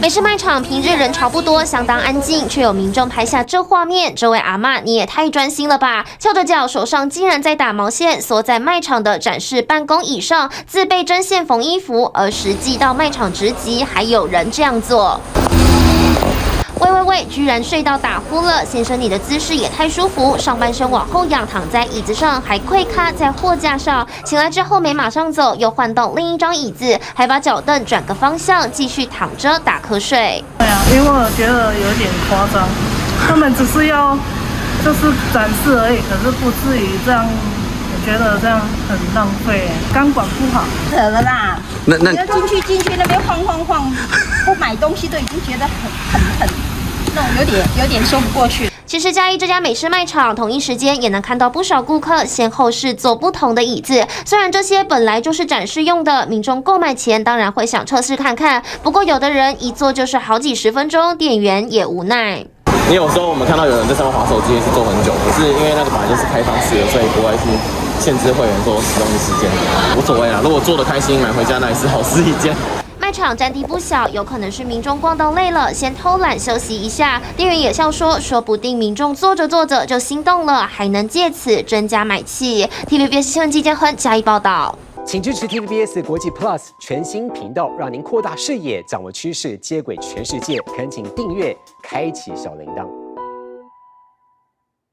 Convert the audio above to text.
美式卖场平日人潮不多，相当安静，却有民众拍下这画面。这位阿嬷，你也太专心了吧！翘着脚，手上竟然在打毛线，缩在卖场的展示办公椅上，自备针线缝衣服，而实际到卖场直击，还有人这样做。喂，居然睡到打呼了！先生，你的姿势也太舒服，上半身往后仰，躺在椅子上，还跪咖在货架上。醒来之后没马上走，又换动另一张椅子，还把脚凳转个方向，继续躺着打瞌睡。对啊，因为我觉得有点夸张，他们只是要就是展示而已，可是不至于这样。我觉得这样很浪费，钢管不好。扯了啦，那要进去那边晃，不买东西都已经觉得很那种有点说不过去。其实嘉义这家美式卖场，同一时间也能看到不少顾客先后是坐不同的椅子。虽然这些本来就是展示用的，民众购买前当然会想测试看看。不过有的人一坐就是好几十分钟，店员也无奈。你有时候我们看到有人在上面滑手机，是坐很久，可是因为那个本来就是开放式的，所以不会去限制会员说使用的时间，无所谓啦。如果坐得开心，买回家那也是好事一件。卖场占地不小，有可能是民众逛到累了，先偷懒休息一下。店员也笑说，说不定民众坐着坐着就心动了，还能借此增加买气。TVBS 新闻季建亨加以报道。请支持 TVBS 国际 Plus 全新频道，让您扩大视野，掌握趋势，接轨全世界。恳请订阅，开启小铃铛。